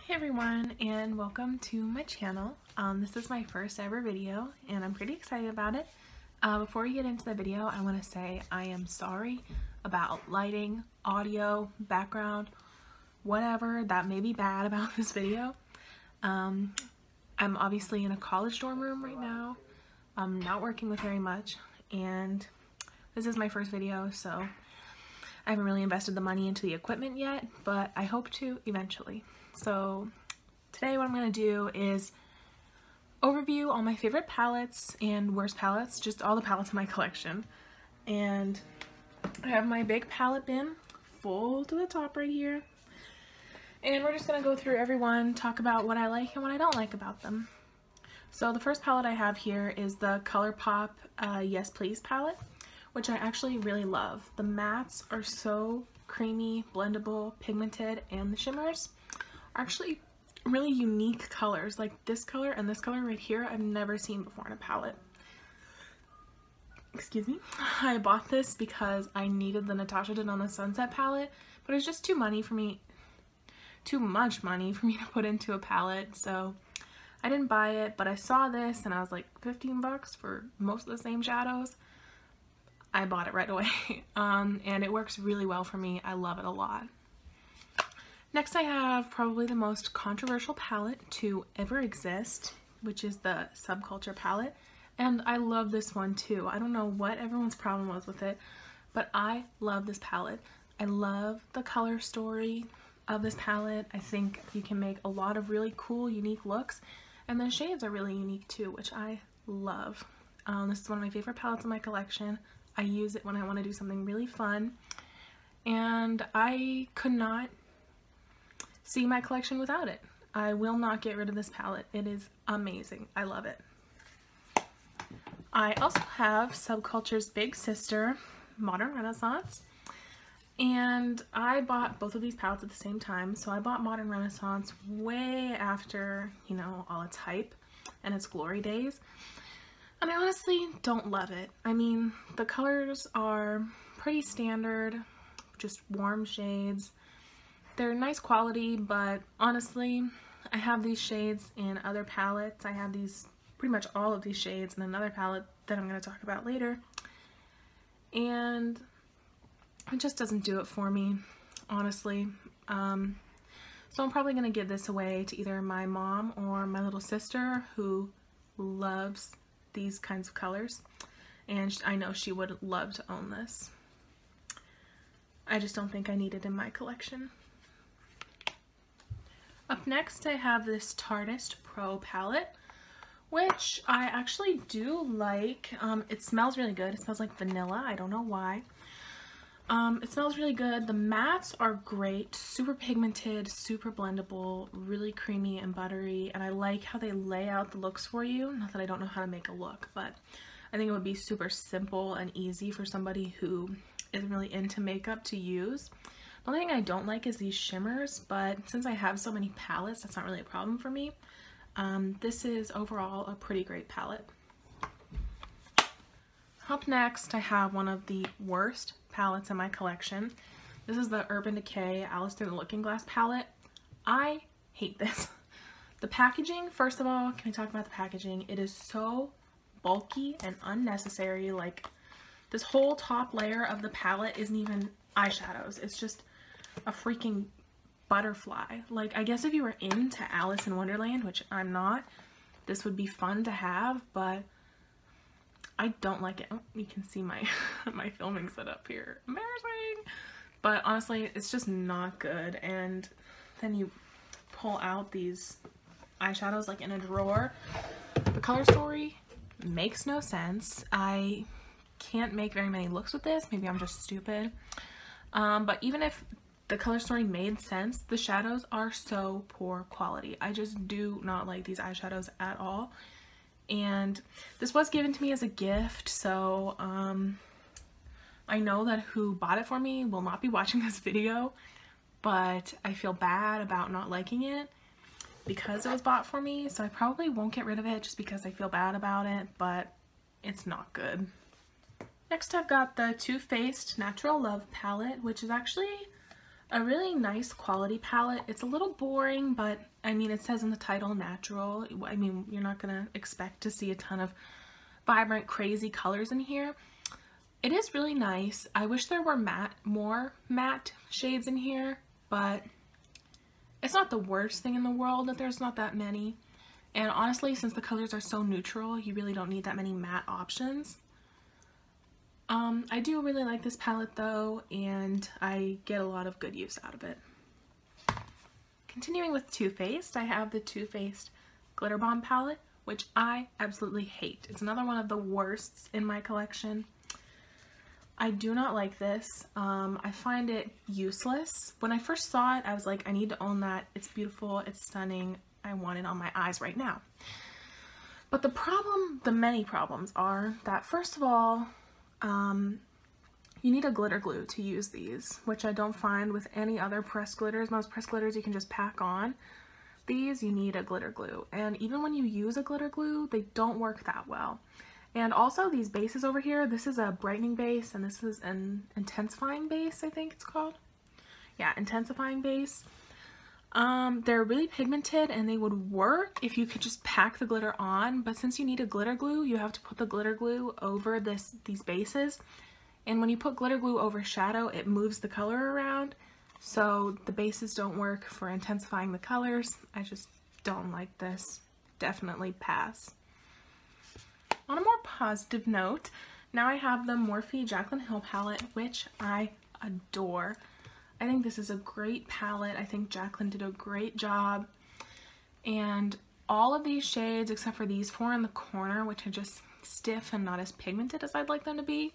Hey everyone, and welcome to my channel. This is my first ever video and I'm pretty excited about it. Before we get into the video, I want to say I am sorry about lighting, audio, background, whatever that may be bad about this video. I'm obviously in a college dorm room right now. I'm not working with very much, and this is my first video, so I haven't really invested the money into the equipment yet, but I hope to eventually. So today what I'm going to do is overview all my favorite palettes and worst palettes, just all the palettes in my collection. And I have my big palette bin full to the top right here. And we're just going to go through every one, talk about what I like and what I don't like about them. So the first palette I have here is the ColourPop Yes Please palette, which I actually really love. The mattes are so creamy, blendable, pigmented, and the shimmers are actually really unique colors. Like this color and this color right here I've never seen before in a palette. Excuse me. I bought this because I needed the Natasha Denona Sunset palette, but it was just too much money for me to put into a palette, so I didn't buy it. But I saw this and I was like, 15 bucks for most of the same shadows. I bought it right away. And it works really well for me. I love it a lot. Next I have probably the most controversial palette to ever exist, which is the Subculture palette. And I love this one too. I don't know what everyone's problem was with it, but I love this palette. I love the color story of this palette. I think you can make a lot of really cool, unique looks, and the shades are really unique too, which I love. This is one of my favorite palettes in my collection. I use it when I want to do something really fun, and I could not see my collection without it. I will not get rid of this palette. It is amazing. I love it. I also have Subculture's big sister, Modern Renaissance, and I bought both of these palettes at the same time. So I bought Modern Renaissance way after, you know, all its hype and its glory days. And I honestly don't love it. I mean, the colors are pretty standard, just warm shades. They're nice quality, but honestly, I have these shades in other palettes. I have these, pretty much all of these shades in another palette that I'm going to talk about later. And it just doesn't do it for me, honestly. So I'm probably going to give this away to either my mom or my little sister, who loves these kinds of colors, and I know she would love to own this. I just don't think I need it in my collection. Up next I have this Tartist Pro palette, which I actually do like. It smells really good. It smells like vanilla. I don't know why. It smells really good. The mattes are great, super pigmented, super blendable, really creamy and buttery, and I like how they lay out the looks for you. Not that I don't know how to make a look, but I think it would be super simple and easy for somebody who isn't really into makeup to use. The only thing I don't like is these shimmers, but since I have so many palettes, that's not really a problem for me. This is overall a pretty great palette. Up next, I have one of the worst palettes in my collection. This is the Urban Decay Alice Through the Looking Glass palette. I hate this. The packaging, first of all, can we talk about the packaging? It is so bulky and unnecessary. Like, this whole top layer of the palette isn't even eyeshadows. It's just a freaking butterfly. Like, I guess if you were into Alice in Wonderland, which I'm not, this would be fun to have, but I don't like it. Oh, you can see my my filming setup here. Embarrassing! But honestly, it's just not good. And then you pull out these eyeshadows like in a drawer. The color story makes no sense. I can't make very many looks with this. Maybe I'm just stupid. But even if the color story made sense, the shadows are so poor quality. I just do not like these eyeshadows at all. And this was given to me as a gift, so I know that who bought it for me will not be watching this video, but I feel bad about not liking it because it was bought for me, so I probably won't get rid of it just because I feel bad about it, but it's not good. Next I've got the Too Faced Natural Love palette, which is actually A really nice quality palette. It's a little boring, but I mean, it says in the title natural. I mean, you're not gonna expect to see a ton of vibrant, crazy colors in here. It is really nice. I wish there were more matte shades in here, but it's not the worst thing in the world that there's not that many. And honestly, since the colors are so neutral, you really don't need that many matte options. I do really like this palette though, and I get a lot of good use out of it. Continuing with Too Faced, I have the Too Faced Glitter Bomb palette, which I absolutely hate. It's another one of the worsts in my collection. I do not like this. I find it useless. When I first saw it, I was like, I need to own that. It's beautiful, it's stunning. I want it on my eyes right now. But the many problems are that, first of all, you need a glitter glue to use these, which I don't find with any other pressed glitters. Most pressed glitters you can just pack on. These, you need a glitter glue. And even when you use a glitter glue, they don't work that well. And also these bases over here, this is a brightening base and this is an intensifying base, I think it's called. Yeah, intensifying base. They're really pigmented and they would work if you could just pack the glitter on, but since you need a glitter glue, you have to put the glitter glue over these bases. And when you put glitter glue over shadow, it moves the color around. So the bases don't work for intensifying the colors. I just don't like this. Definitely pass. On a more positive note, now I have the Morphe Jaclyn Hill palette, which I adore. I think this is a great palette. I think Jaclyn did a great job. And all of these shades, except for these four in the corner, which are just stiff and not as pigmented as I'd like them to be.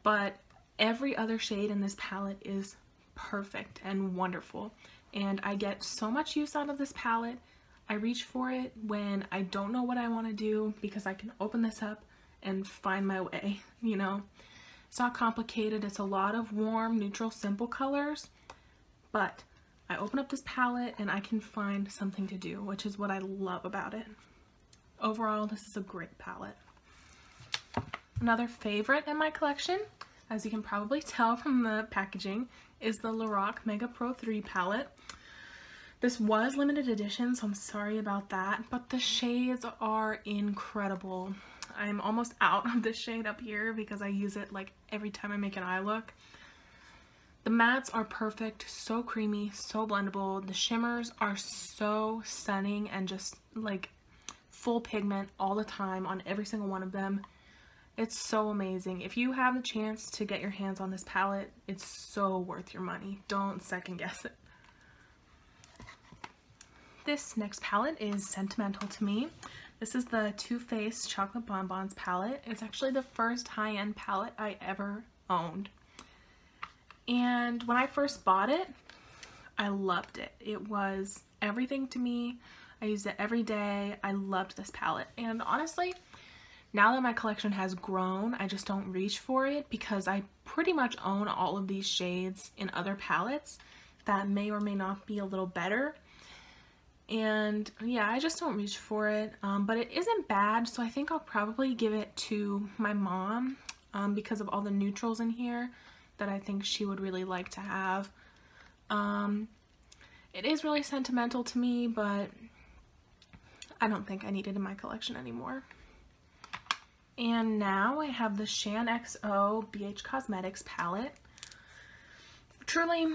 But every other shade in this palette is perfect and wonderful. And I get so much use out of this palette. I reach for it when I don't know what I want to do because I can open this up and find my way, you know. It's not complicated. It's a lot of warm, neutral, simple colors, but I open up this palette and I can find something to do, which is what I love about it. Overall, this is a great palette. Another favorite in my collection, as you can probably tell from the packaging, is the Lorac Mega Pro 3 palette. This was limited edition, so I'm sorry about that, but the shades are incredible. I'm almost out of this shade up here because I use it like every time I make an eye look. The mattes are perfect, so creamy, so blendable. The shimmers are so stunning and just like full pigment all the time on every single one of them. It's so amazing. If you have the chance to get your hands on this palette, it's so worth your money. Don't second guess it. This next palette is sentimental to me. This is the Too Faced Chocolate Bonbons palette. It's actually the first high-end palette I ever owned. And when I first bought it, I loved it. It was everything to me. I used it every day. I loved this palette. And honestly, now that my collection has grown, I just don't reach for it because I pretty much own all of these shades in other palettes that may or may not be a little better. And yeah, I just don't reach for it, but it isn't bad, so I think I'll probably give it to my mom because of all the neutrals in here that I think she would really like to have. It is really sentimental to me, but I don't think I need it in my collection anymore. And now I have the Shan XO BH Cosmetics palette. Truly,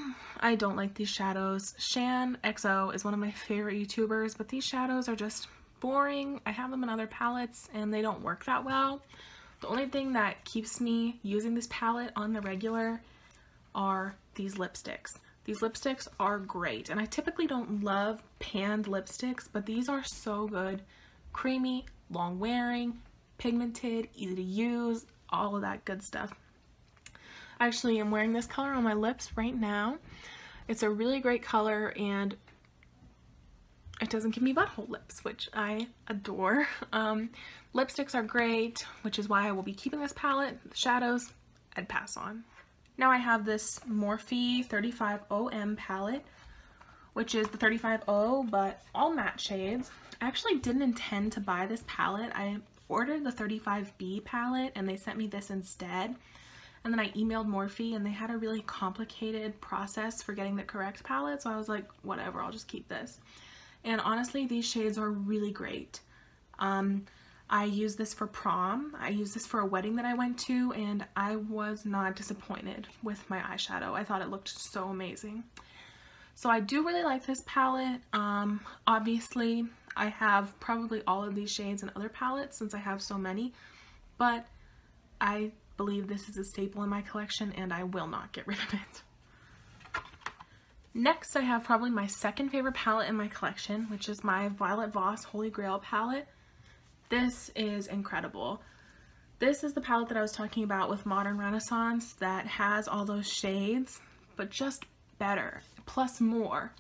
I don't like these shadows. Shan XO is one of my favorite YouTubers, but these shadows are just boring. I have them in other palettes and they don't work that well. The only thing that keeps me using this palette on the regular are these lipsticks. These lipsticks are great, and I typically don't love panned lipsticks, but these are so good. Creamy, long wearing, pigmented, easy to use, all of that good stuff. Actually, I'm wearing this color on my lips right now. It's a really great color and it doesn't give me butthole lips, which I adore. Lipsticks are great, which is why I will be keeping this palette. The shadows, I'd pass on. Now I have this Morphe 35OM palette, which is the 35O, but all matte shades. I actually didn't intend to buy this palette. I ordered the 35B palette and they sent me this instead. and then I emailed Morphe and they had a really complicated process for getting the correct palette, so I was like, whatever, I'll just keep this. And honestly, these shades are really great. I used this for prom, I used this for a wedding that I went to, and I was not disappointed with my eyeshadow. I thought it looked so amazing. So I do really like this palette. Obviously, I have probably all of these shades in other palettes since I have so many, but I believe this is a staple in my collection and I will not get rid of it. Next, I have probably my second favorite palette in my collection, which is my Violet Voss Holy Grail palette. This is incredible. This is the palette that I was talking about with Modern Renaissance that has all those shades, but just better, plus more.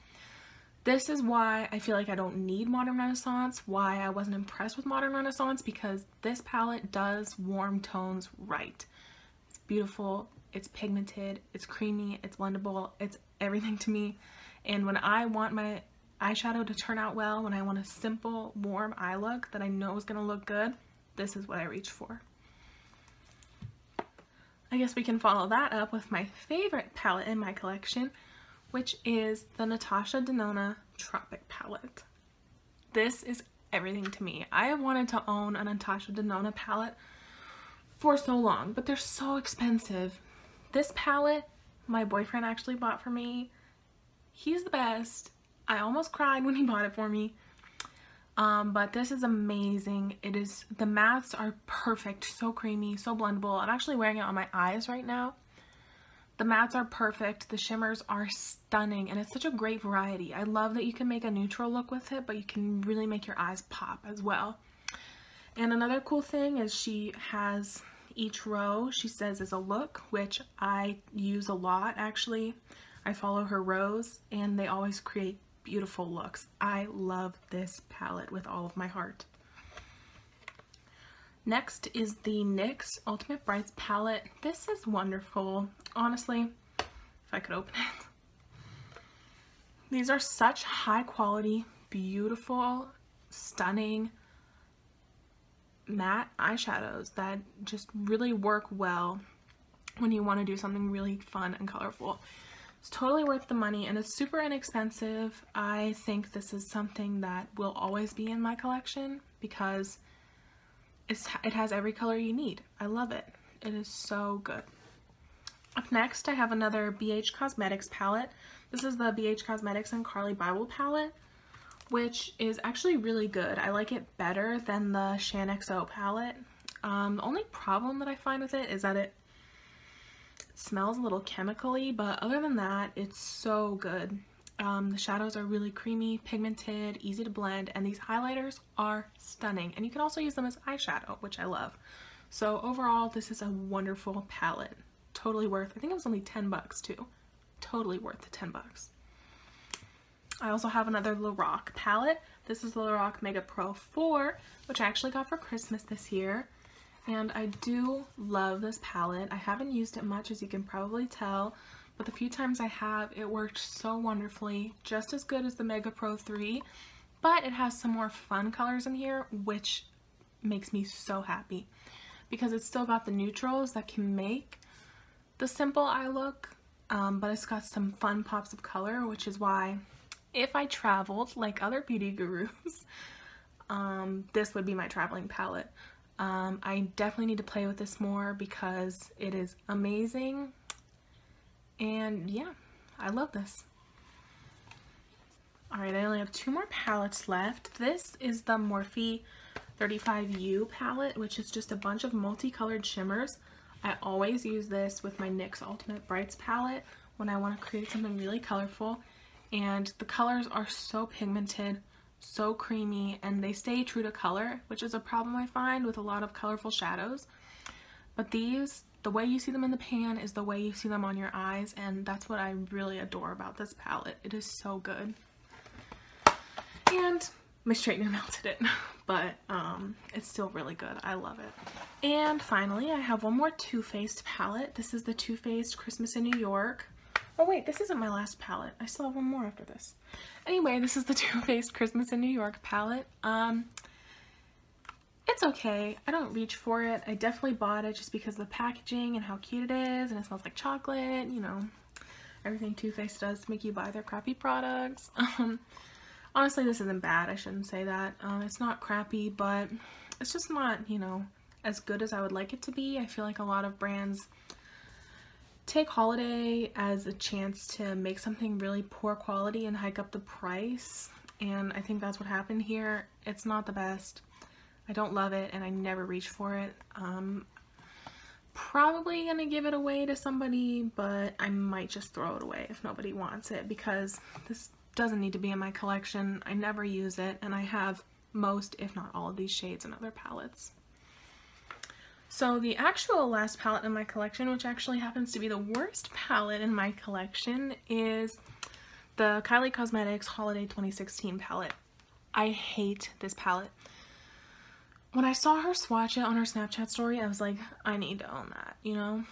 This is why I feel like I don't need Modern Renaissance, why I wasn't impressed with Modern Renaissance, because this palette does warm tones right. It's beautiful, it's pigmented, it's creamy, it's blendable, it's everything to me. And when I want my eyeshadow to turn out well, when I want a simple, warm eye look that I know is going to look good, this is what I reach for. I guess we can follow that up with my favorite palette in my collection, which is the Natasha Denona Tropic palette. This is everything to me. I have wanted to own a Natasha Denona palette for so long, but they're so expensive. This palette, my boyfriend actually bought for me. He's the best. I almost cried when he bought it for me. But this is amazing. The mattes are perfect, so creamy, so blendable. I'm actually wearing it on my eyes right now. The mattes are perfect, the shimmers are stunning, and it's such a great variety. I love that you can make a neutral look with it, but you can really make your eyes pop as well. And another cool thing is she has each row, she says, is a look, which I use a lot actually. I follow her rows and they always create beautiful looks. I love this palette with all of my heart. Next is the NYX Ultimate Brights palette. This is wonderful. Honestly, if I could open it. These are such high quality, beautiful, stunning matte eyeshadows that just really work well when you want to do something really fun and colorful. It's totally worth the money and it's super inexpensive. I think this is something that will always be in my collection because it has every color you need. I love it. It is so good. Up next, I have another BH Cosmetics palette. This is the BH Cosmetics and Carli Bybel palette, which is actually really good. I like it better than the ShanXO palette. The only problem that I find with it is that it smells a little chemically, but other than that, it's so good. The shadows are really creamy, pigmented, easy to blend, and these highlighters are stunning. And you can also use them as eyeshadow, which I love. So overall, this is a wonderful palette. Totally worth, I think it was only 10 bucks too. Totally worth the 10 bucks. I also have another Lorac palette. This is the Lorac Mega Pro 4, which I actually got for Christmas this year. And I do love this palette. I haven't used it much, as you can probably tell, but the few times I have, it worked so wonderfully, just as good as the Mega Pro 3, but it has some more fun colors in here, which makes me so happy, because it's still got the neutrals that can make the simple eye look, but it's got some fun pops of color, which is why if I traveled like other beauty gurus, this would be my traveling palette. I definitely need to play with this more because it is amazing, and yeah, I love this. Alright, I only have 2 more palettes left. This is the Morphe 35U palette, which is just a bunch of multicolored shimmers. I always use this with my NYX Ultimate Brights palette when I want to create something really colorful, and the colors are so pigmented, so creamy, and they stay true to color, which is a problem I find with a lot of colorful shadows. But these, the way you see them in the pan is the way you see them on your eyes, and that's what I really adore about this palette. It is so good. And my straightener melted it, but it's still really good. I love it. And finally, I have one more Too Faced palette. This is the Too Faced Christmas in New York. Oh wait, this isn't my last palette. I still have one more after this. Anyway, this is the Too Faced Christmas in New York palette. it's okay. I don't reach for it. I definitely bought it just because of the packaging and how cute it is, and it smells like chocolate, you know, everything Too Faced does to make you buy their crappy products. Honestly, this isn't bad. I shouldn't say that. It's not crappy, but it's just not, you know, as good as I would like it to be. I feel like a lot of brands take holiday as a chance to make something really poor quality and hike up the price, and I think that's what happened here. It's not the best. I don't love it, and I never reach for it. Probably gonna give it away to somebody, but I might just throw it away if nobody wants it, because this doesn't need to be in my collection. I never use it, and I have most, if not all, of these shades in other palettes. So the actual last palette in my collection, which actually happens to be the worst palette in my collection, is the Kylie Cosmetics Holiday 2016 palette. I hate this palette. When I saw her swatch it on her Snapchat story, I was like, I need to own that, you know?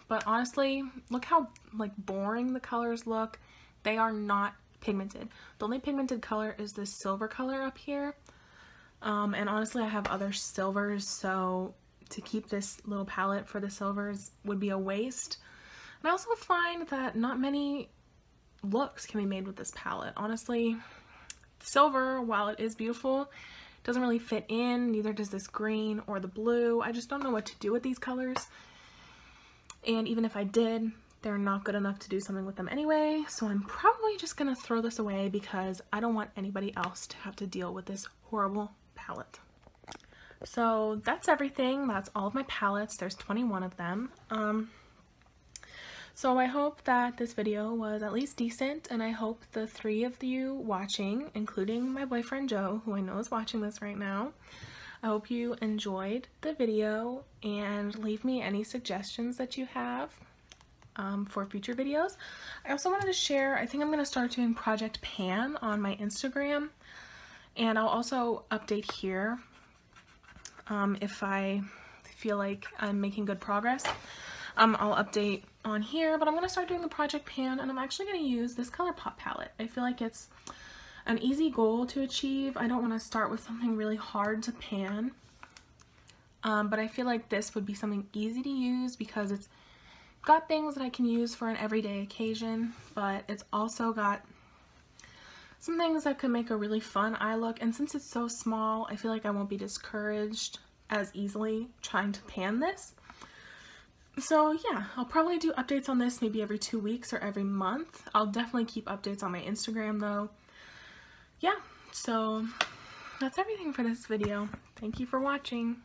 But honestly, look how like boring the colors look. They are not pigmented. The only pigmented color is this silver color up here. And honestly, I have other silvers, so to keep this little palette for the silvers would be a waste. And I also find that not many looks can be made with this palette. Honestly, silver, while it is beautiful, doesn't really fit in, neither does this green or the blue. I just don't know what to do with these colors. And even if I did, they're not good enough to do something with them anyway. So I'm probably just gonna throw this away because I don't want anybody else to have to deal with this horrible palette. So that's everything. That's all of my palettes. There's 21 of them. So I hope that this video was at least decent, and I hope the 3 of you watching, including my boyfriend Joe, who I know is watching this right now, I hope you enjoyed the video, and leave me any suggestions that you have for future videos. I also wanted to share, I think I'm going to start doing Project Pan on my Instagram, and I'll also update here if I feel like I'm making good progress. I'll update on here, but I'm going to start doing the Project Pan, and I'm actually going to use this ColourPop palette. I feel like it's an easy goal to achieve. I don't want to start with something really hard to pan, but I feel like this would be something easy to use because it's got things that I can use for an everyday occasion, but it's also got some things that could make a really fun eye look, and since it's so small, I feel like I won't be discouraged as easily trying to pan this. So yeah, I'll probably do updates on this maybe every 2 weeks or every month. I'll definitely keep updates on my Instagram though. Yeah, so that's everything for this video. Thank you for watching.